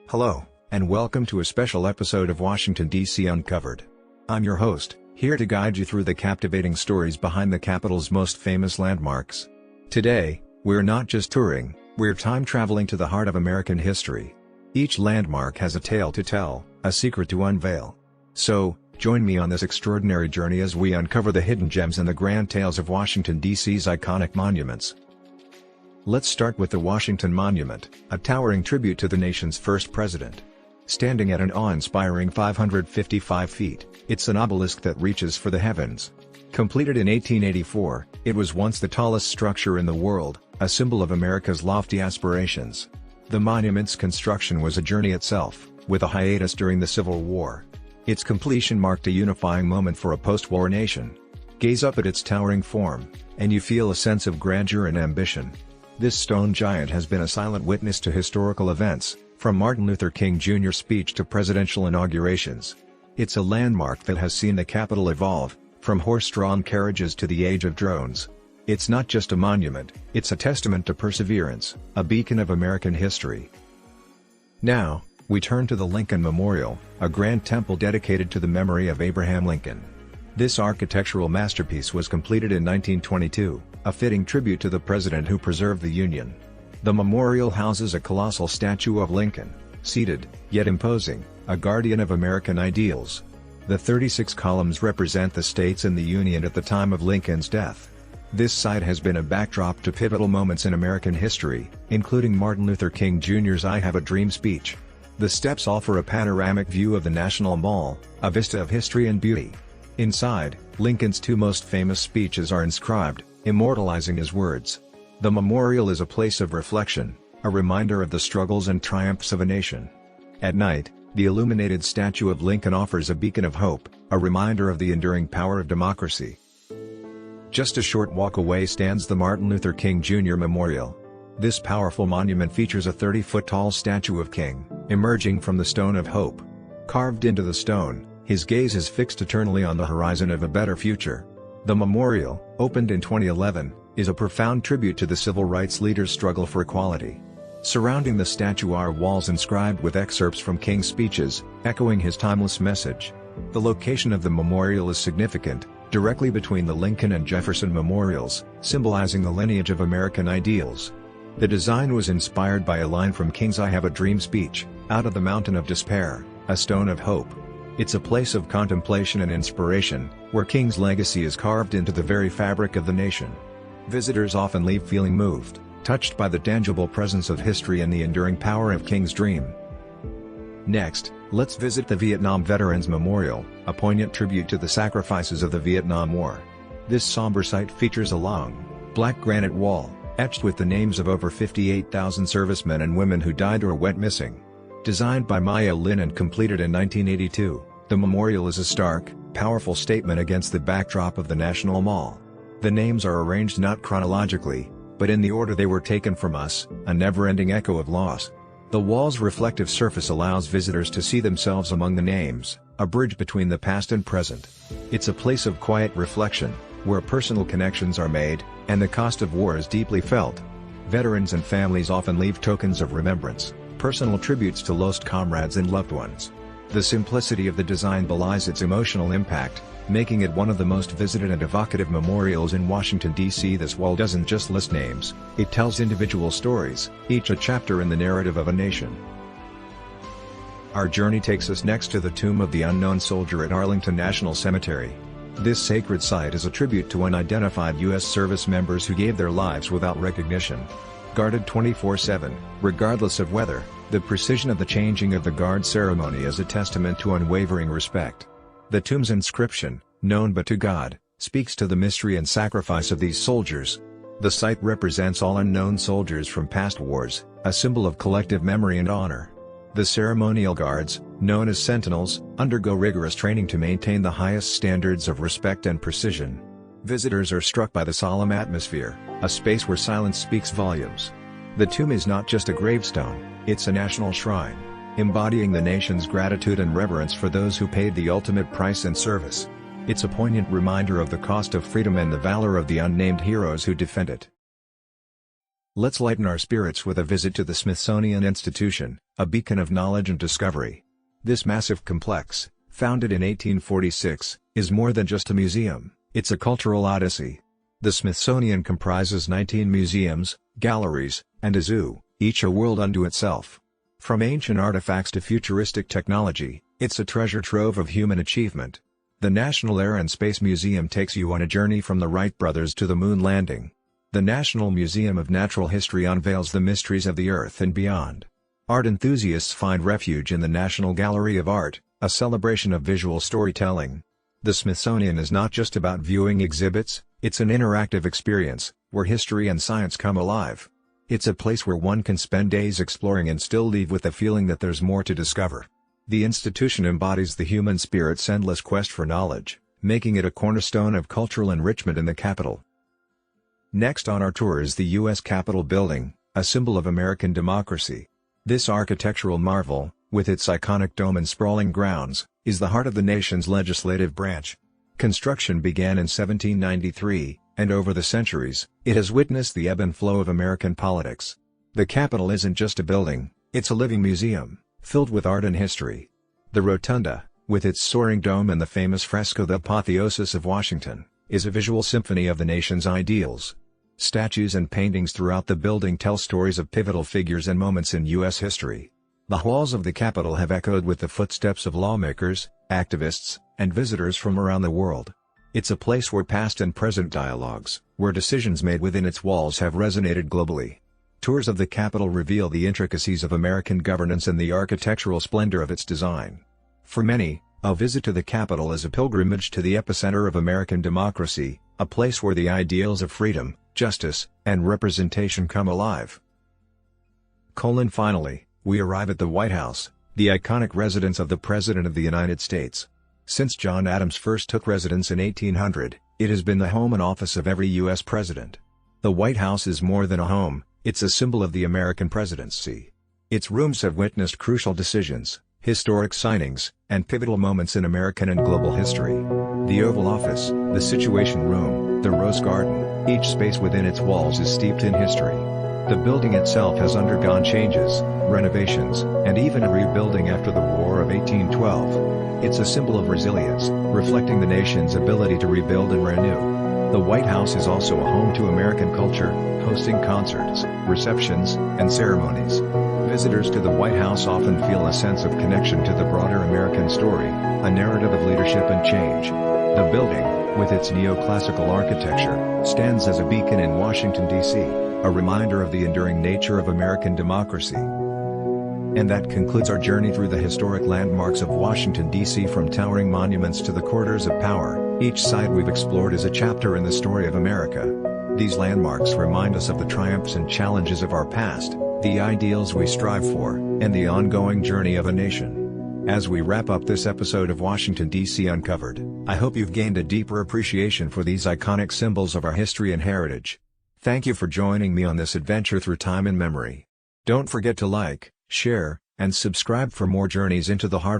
Hello, and welcome to a special episode of Washington D.C. Uncovered. I'm your host, here to guide you through the captivating stories behind the capital's most famous landmarks. Today, we're not just touring, we're time traveling to the heart of American history. Each landmark has a tale to tell, a secret to unveil. So, join me on this extraordinary journey as we uncover the hidden gems and the grand tales of Washington D.C.'s iconic monuments. Let's start with the Washington Monument, a towering tribute to the nation's first president. Standing at an awe-inspiring 555 feet, it's an obelisk that reaches for the heavens. Completed in 1884, it was once the tallest structure in the world, a symbol of America's lofty aspirations. The monument's construction was a journey itself, with a hiatus during the Civil War. Its completion marked a unifying moment for a post-war nation. Gaze up at its towering form, and you feel a sense of grandeur and ambition. This stone giant has been a silent witness to historical events, from Martin Luther King Jr.'s speech to presidential inaugurations. It's a landmark that has seen the Capitol evolve, from horse-drawn carriages to the age of drones. It's not just a monument, it's a testament to perseverance, a beacon of American history. Now, we turn to the Lincoln Memorial, a grand temple dedicated to the memory of Abraham Lincoln. This architectural masterpiece was completed in 1922, a fitting tribute to the president who preserved the Union. The memorial houses a colossal statue of Lincoln, seated, yet imposing, a guardian of American ideals. The 36 columns represent the states in the Union at the time of Lincoln's death. This site has been a backdrop to pivotal moments in American history, including Martin Luther King Jr.'s "I Have a Dream" speech. The steps offer a panoramic view of the National Mall, a vista of history and beauty. Inside, Lincoln's two most famous speeches are inscribed, immortalizing his words. The memorial is a place of reflection, a reminder of the struggles and triumphs of a nation. At night, the illuminated statue of Lincoln offers a beacon of hope, a reminder of the enduring power of democracy. Just a short walk away stands the Martin Luther King Jr. Memorial. This powerful monument features a 30-foot-tall statue of King, emerging from the Stone of Hope. Carved into the stone, his gaze is fixed eternally on the horizon of a better future. The memorial, opened in 2011, is a profound tribute to the civil rights leaders' struggle for equality. Surrounding the statue are walls inscribed with excerpts from King's speeches, echoing his timeless message. The location of the memorial is significant, directly between the Lincoln and Jefferson memorials, symbolizing the lineage of American ideals. The design was inspired by a line from King's "I Have a Dream" speech, "Out of the mountain of despair, a stone of hope." It's a place of contemplation and inspiration, where King's legacy is carved into the very fabric of the nation. Visitors often leave feeling moved, touched by the tangible presence of history and the enduring power of King's dream. Next, let's visit the Vietnam Veterans Memorial, a poignant tribute to the sacrifices of the Vietnam War. This somber site features a long, black granite wall, etched with the names of over 58,000 servicemen and women who died or went missing. Designed by Maya Lin and completed in 1982, the memorial is a stark, powerful statement against the backdrop of the National Mall. The names are arranged not chronologically, but in the order they were taken from us, a never-ending echo of loss. The wall's reflective surface allows visitors to see themselves among the names, a bridge between the past and present. It's a place of quiet reflection, where personal connections are made, and the cost of war is deeply felt. Veterans and families often leave tokens of remembrance, personal tributes to lost comrades and loved ones. The simplicity of the design belies its emotional impact, making it one of the most visited and evocative memorials in Washington, D.C. This wall doesn't just list names, it tells individual stories, each a chapter in the narrative of a nation. Our journey takes us next to the Tomb of the Unknown Soldier at Arlington National Cemetery. This sacred site is a tribute to unidentified U.S. service members who gave their lives without recognition. Guarded 24/7, regardless of weather, the precision of the changing of the guard ceremony is a testament to unwavering respect. The tomb's inscription, "Known but to God," speaks to the mystery and sacrifice of these soldiers. The site represents all unknown soldiers from past wars, a symbol of collective memory and honor. The ceremonial guards, known as sentinels, undergo rigorous training to maintain the highest standards of respect and precision. Visitors are struck by the solemn atmosphere, a space where silence speaks volumes. The tomb is not just a gravestone, it's a national shrine, embodying the nation's gratitude and reverence for those who paid the ultimate price in service. It's a poignant reminder of the cost of freedom and the valor of the unnamed heroes who defend it. Let's lighten our spirits with a visit to the Smithsonian Institution, a beacon of knowledge and discovery. This massive complex, founded in 1846, is more than just a museum, it's a cultural odyssey. The Smithsonian comprises 19 museums, galleries, and a zoo, each a world unto itself. From ancient artifacts to futuristic technology, it's a treasure trove of human achievement. The National Air and Space Museum takes you on a journey from the Wright brothers to the moon landing. The National Museum of Natural History unveils the mysteries of the Earth and beyond. Art enthusiasts find refuge in the National Gallery of Art, a celebration of visual storytelling. The Smithsonian is not just about viewing exhibits, it's an interactive experience, where history and science come alive. It's a place where one can spend days exploring and still leave with the feeling that there's more to discover. The institution embodies the human spirit's endless quest for knowledge, making it a cornerstone of cultural enrichment in the capital. Next on our tour is the U.S. Capitol building, a symbol of American democracy. This architectural marvel, with its iconic dome and sprawling grounds, is the heart of the nation's legislative branch. Construction began in 1793, and over the centuries, it has witnessed the ebb and flow of American politics. The Capitol isn't just a building, it's a living museum, filled with art and history. The Rotunda, with its soaring dome and the famous fresco The Apotheosis of Washington, is a visual symphony of the nation's ideals. Statues and paintings throughout the building tell stories of pivotal figures and moments in U.S. history. The halls of the Capitol have echoed with the footsteps of lawmakers, activists, and visitors from around the world. It's a place where past and present dialogues, where decisions made within its walls have resonated globally. Tours of the Capitol reveal the intricacies of American governance and the architectural splendor of its design. For many, a visit to the Capitol is a pilgrimage to the epicenter of American democracy, a place where the ideals of freedom, justice, and representation come alive. Finally, we arrive at the White House, the iconic residence of the President of the United States. Since John Adams first took residence in 1800, it has been the home and office of every U.S. president. The White House is more than a home, it's a symbol of the American presidency. Its rooms have witnessed crucial decisions, historic signings, and pivotal moments in American and global history. The Oval Office, the Situation Room, the Rose Garden, each space within its walls is steeped in history. The building itself has undergone changes, renovations, and even a rebuilding after the War of 1812. It's a symbol of resilience, reflecting the nation's ability to rebuild and renew. The White House is also a home to American culture, hosting concerts, receptions, and ceremonies. Visitors to the White House often feel a sense of connection to the broader American story, a narrative of leadership and change. The building, with its neoclassical architecture, stands as a beacon in Washington, D.C., a reminder of the enduring nature of American democracy. And that concludes our journey through the historic landmarks of Washington, D.C. From towering monuments to the corridors of power, each site we've explored is a chapter in the story of America. These landmarks remind us of the triumphs and challenges of our past, the ideals we strive for, and the ongoing journey of a nation. As we wrap up this episode of Washington, D.C. Uncovered, I hope you've gained a deeper appreciation for these iconic symbols of our history and heritage. Thank you for joining me on this adventure through time and memory. Don't forget to like, share, and subscribe for more journeys into the heart of